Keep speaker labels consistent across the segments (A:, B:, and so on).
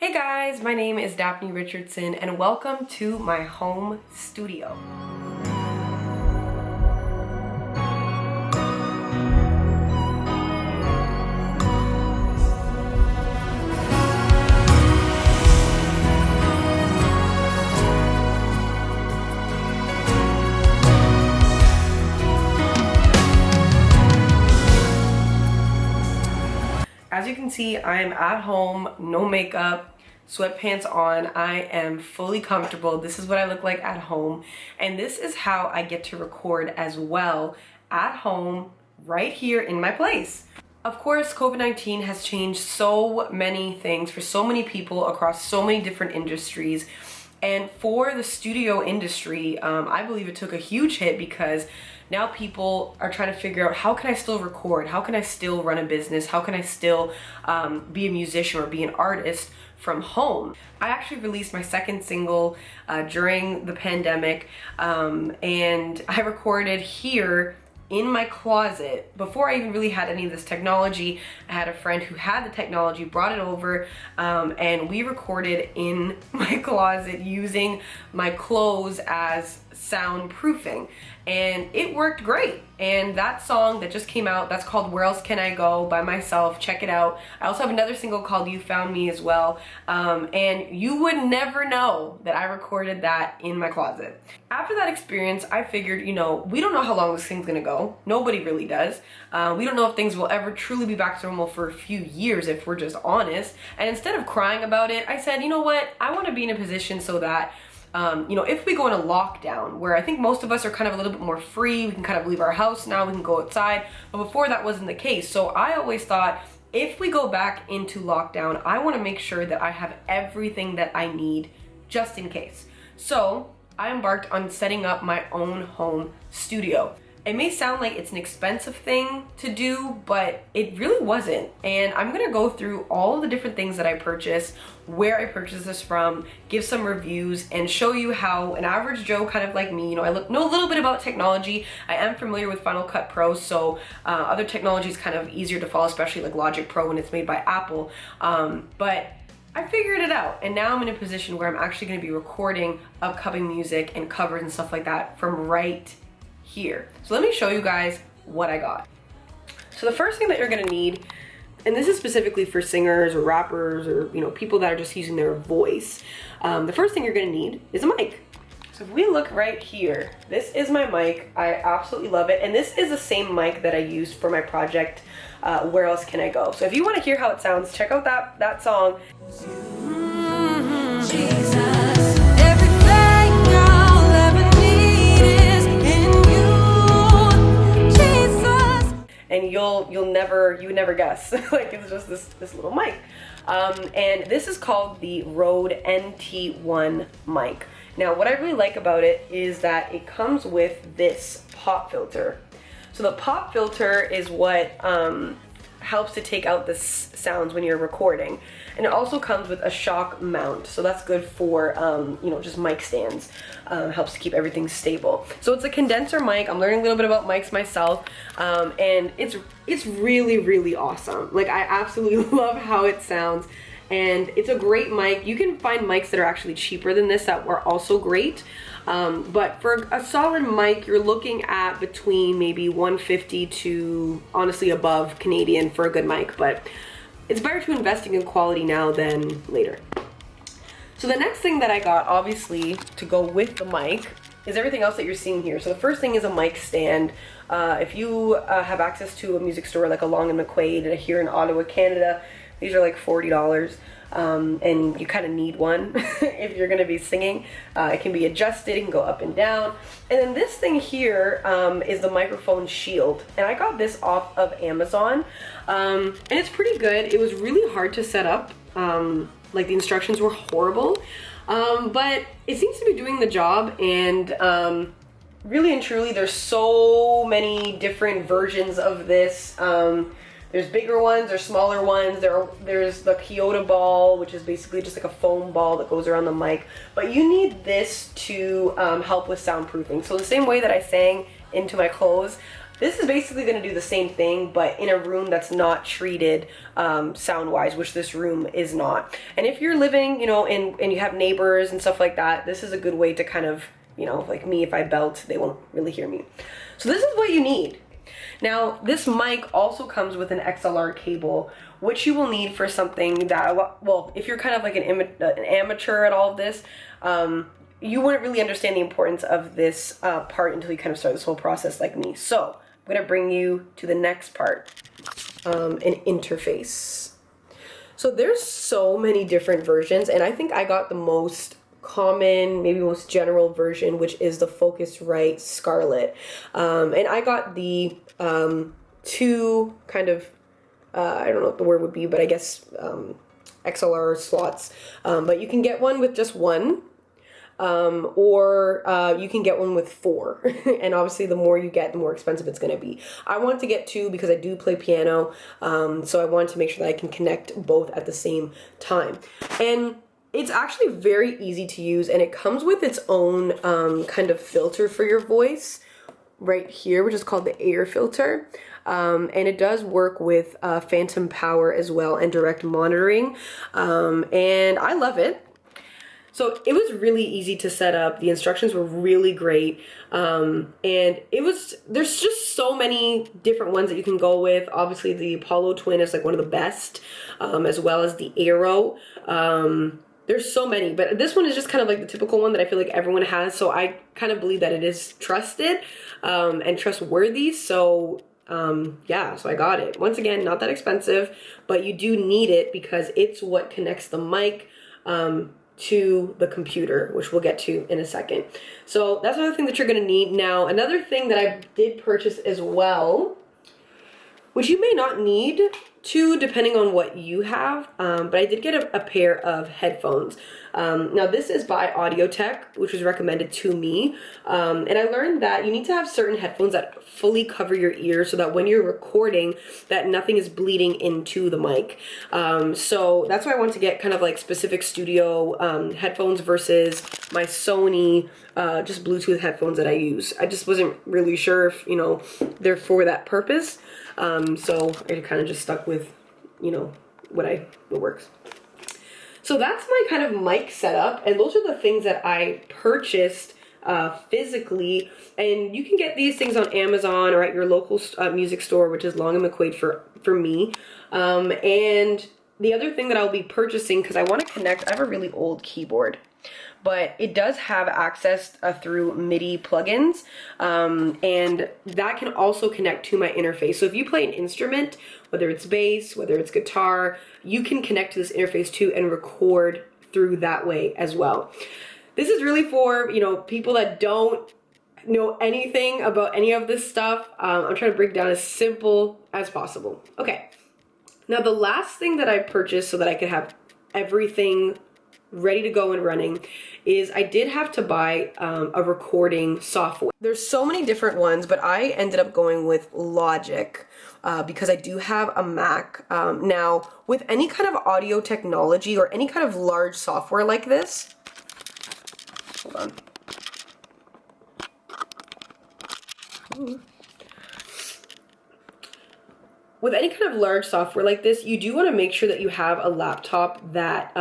A: Hey guys, my name is Daphne Richardson and welcome to my home studio. As you can see, I am at home, no makeup, sweatpants on. I am fully comfortable. This is what I look like at home. And this is how I get to record as well at home, right here in my place. Of course, COVID-19 has changed so many things for so many people across so many different industries. And for the studio industry, I believe it took a huge hit because now people are trying to figure out, how can I still record? How can I still run a business? How can I still be a musician or be an artist from home? I actually released my second single during the pandemic, and I recorded here in my closet. Before I even really had any of this technology, I had a friend who had the technology, brought it over, and we recorded in my closet using my clothes as soundproofing. And it worked great. And that song that just came out, that's called Where Else Can I Go by myself. Check it out. I also have another single called You Found Me as well. And you would never know that I recorded that in my closet. After that experience, I figured, we don't know how long this thing's gonna go. Nobody really does. We don't know if things will ever truly be back to normal for a few years, if we're just honest. And instead of crying about it, I said, you know what? I wanna be in a position so that if we go into lockdown, where I think most of us are kind of a little bit more free, we can kind of leave our house now, we can go outside, but before that wasn't the case. So I always thought, if we go back into lockdown, I want to make sure that I have everything that I need just in case. So I embarked on setting up my own home studio. It may sound like it's an expensive thing to do, but it really wasn't. And I'm gonna go through all the different things that I purchased, where I purchased this from, give some reviews, and show you how an average Joe kind of like me, I know a little bit about technology. I am familiar with Final Cut Pro, so other technology is kind of easier to follow, especially like Logic Pro when it's made by Apple. But I figured it out, and now I'm in a position where I'm actually gonna be recording upcoming music and covers and stuff like that from right here. So let me show you guys what I got. So the first thing that you're gonna need, and this is specifically for singers or rappers or people that are just using their voice, the first thing you're gonna need is a mic. So if we look right here, this is my mic. I absolutely love it, and this is the same mic that I used for my project, Where Else Can I Go? So if you want to hear how it sounds, check out that song. Jesus. And you would never guess. Like, it's just this little mic. And this is called the Rode NT1 Mic. Now, what I really like about it is that it comes with this pop filter. So the pop filter is what helps to take out the sounds when you're recording. And it also comes with a shock mount, so that's good for just mic stands. Helps to keep everything stable. So it's a condenser mic. I'm learning a little bit about mics myself, and it's really, really awesome. Like, I absolutely love how it sounds, and it's a great mic. You can find mics that are actually cheaper than this that were also great. But for a solid mic, you're looking at between maybe $150 to honestly above Canadian for a good mic, but it's better to investing in quality now than later. So the next thing that I got, obviously, to go with the mic is everything else that you're seeing here. So the first thing is a mic stand. If you have access to a music store like a Long and McQuaid here in Ottawa, Canada, these are like $40. And you kind of need one if you're going to be singing. It can be adjusted, it can go up and down. And then this thing here is the microphone shield. And I got this off of Amazon. And it's pretty good. It was really hard to set up. Like, the instructions were horrible. But it seems to be doing the job. And really and truly, there's so many different versions of this. There's bigger ones, there's smaller ones, there's the Kyoto ball, which is basically just like a foam ball that goes around the mic. But you need this to help with soundproofing. So the same way that I sang into my clothes, This is basically going to do the same thing, but in a room that's not treated sound-wise, which this room is not. And if you're living, you know, and you have neighbors and stuff like that, this is a good way to kind of, you know, like me, if I belt, they won't really hear me. So this is what you need. Now, this mic also comes with an XLR cable, which you will need for something that, well, if you're kind of like an amateur at all of this, you wouldn't really understand the importance of this part until you kind of start this whole process like me. So I'm gonna bring you to the next part, an interface. So there's so many different versions, and I think I got the most common, maybe most general version, which is the Focusrite Scarlett. And I got the two kind of, I don't know what the word would be, but I guess XLR slots. But you can get one with just one, or you can get one with 4. And obviously the more you get, the more expensive it's going to be. I want to get 2 because I do play piano, so I wanted to make sure that I can connect both at the same time. And it's actually very easy to use, and it comes with its own kind of filter for your voice right here, which is called the air filter. And it does work with phantom power as well and direct monitoring. And I love it. So it was really easy to set up. The instructions were really great. And there's just so many different ones that you can go with. Obviously the Apollo Twin is like one of the best, as well as the Arrow. There's so many, but this one is just kind of like the typical one that I feel like everyone has. So I kind of believe that it is trusted and trustworthy. So yeah, so I got it. Once again, not that expensive, but you do need it because it's what connects the mic to the computer, which we'll get to in a second. So that's another thing that you're gonna need. Now, another thing that I did purchase as well, which you may not need to depending on what you have, but I did get a pair of headphones. Now this is by Audio-Tech, which was recommended to me, and I learned that you need to have certain headphones that fully cover your ears so that when you're recording that nothing is bleeding into the mic. So that's why I want to get kind of like specific studio headphones versus my Sony just Bluetooth headphones that I use. I just wasn't really sure if, you know, they're for that purpose. So I kind of just stuck with, you know, what works. So that's my kind of mic setup, and those are the things that I purchased physically. And you can get these things on Amazon or at your local music store, which is Long and McQuaid for me. And the other thing that I'll be purchasing, because I want to connect, I have a really old keyboard, but it does have access through MIDI plugins, and that can also connect to my interface. So if you play an instrument, whether it's bass, whether it's guitar, you can connect to this interface too and record through that way as well. This is really for, you know, people that don't know anything about any of this stuff. I'm trying to break it down as simple as possible. Okay, now the last thing that I purchased so that I could have everything ready to go and running is I did have to buy a recording software. There's so many different ones, but I ended up going with Logic because I do have a Mac. Now, with any kind of audio technology or any kind of large software like this, hold on. Ooh. With any kind of large software like this, you do want to make sure that you have a laptop that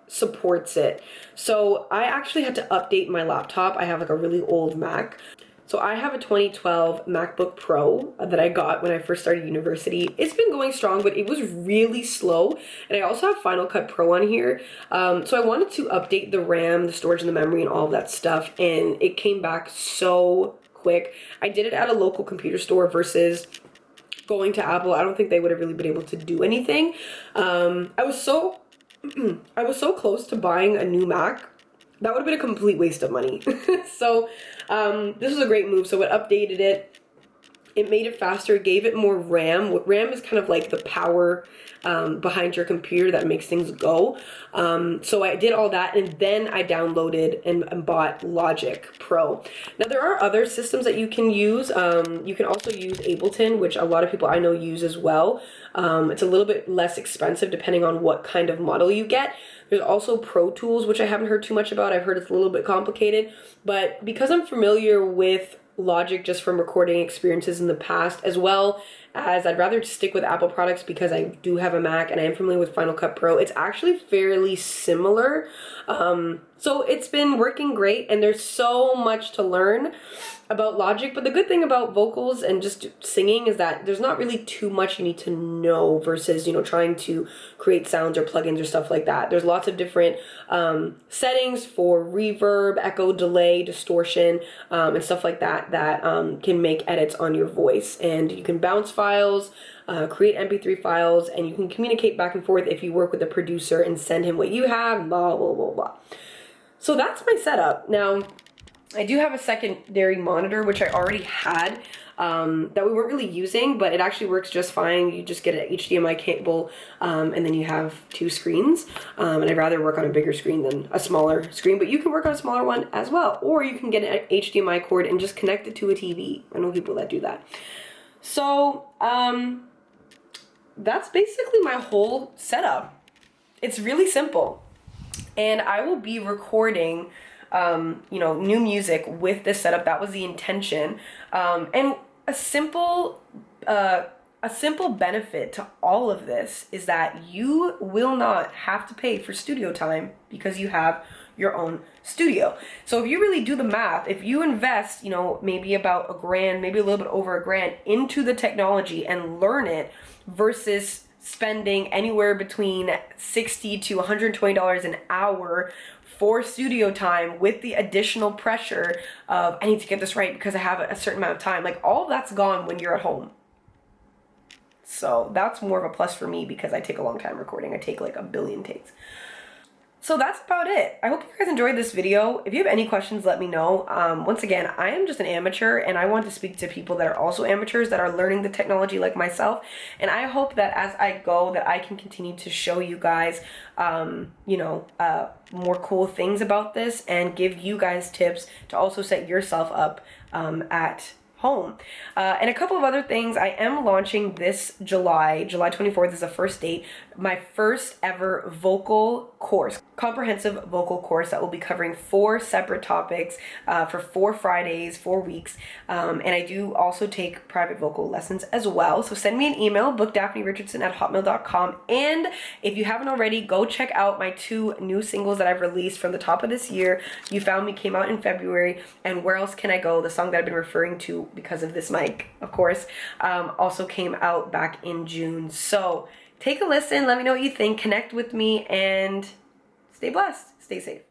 A: supports it. So I actually had to update my laptop. I have like a really old Mac. So I have a 2012 MacBook Pro that I got when I first started university. It's been going strong, but it was really slow. And I also have Final Cut Pro on here. So I wanted to update the RAM, the storage, and the memory and all of that stuff. And it came back so quick. I did it at a local computer store versus going to Apple. I don't think they would have really been able to do anything. I was so close to buying a new Mac. That would have been a complete waste of money. So this was a great move. So it updated it. It made it faster, gave it more RAM. RAM is kind of like the power behind your computer that makes things go. So I did all that, and then I downloaded and bought Logic Pro. Now there are other systems that you can use. You can also use Ableton, which a lot of people I know use as well. It's a little bit less expensive depending on what kind of model you get. There's also Pro Tools, which I haven't heard too much about. I've heard it's a little bit complicated, but because I'm familiar with Logic just from recording experiences in the past, as well as I'd rather stick with Apple products because I do have a Mac and I am familiar with Final Cut Pro. It's actually fairly similar. So it's been working great, and there's so much to learn about Logic. But the good thing about vocals and just singing is that there's not really too much you need to know versus, you know, trying to create sounds or plugins or stuff like that. There's lots of different settings for reverb, echo, delay, distortion, and stuff like that that can make edits on your voice. And you can bounce files, create MP3 files, and you can communicate back and forth if you work with a producer and send him what you have, blah, blah, blah, blah. So that's my setup. Now, I do have a secondary monitor, which I already had, that we weren't really using, but it actually works just fine. You just get an HDMI cable, and then you have two screens. And I'd rather work on a bigger screen than a smaller screen, but you can work on a smaller one as well. Or you can get an HDMI cord and just connect it to a TV. I know people that do that. So, that's basically my whole setup. It's really simple. And I will be recording, you know, new music with this setup. That was the intention. And a simple benefit to all of this is that you will not have to pay for studio time because you have your own studio. So if you really do the math, if you invest, you know, maybe about $1,000, maybe a little bit over $1,000 into the technology and learn it versus spending anywhere between $60 to $120 an hour for studio time with the additional pressure of I need to get this right because I have a certain amount of time, like all that's gone when you're at home. So that's more of a plus for me because I take a long time recording. I take like 1 billion takes. So that's about it. I hope you guys enjoyed this video. If you have any questions, let me know. Once again, I am just an amateur and I want to speak to people that are also amateurs that are learning the technology like myself. And I hope that as I go that I can continue to show you guys, you know, more cool things about this and give you guys tips to also set yourself up at home. And a couple of other things. I am launching this July 24th is the first date, my first ever vocal course, comprehensive vocal course that will be covering 4 separate topics for 4 Fridays, 4 weeks. And I do also take private vocal lessons as well. So send me an email, bookdaphnericardson@hotmail.com. And if you haven't already, go check out my 2 new singles that I've released from the top of this year. You Found Me came out in February, and Where Else Can I Go, the song that I've been referring to because of this mic, of course, also came out back in June. So take a listen, let me know what you think, connect with me, and stay blessed, stay safe.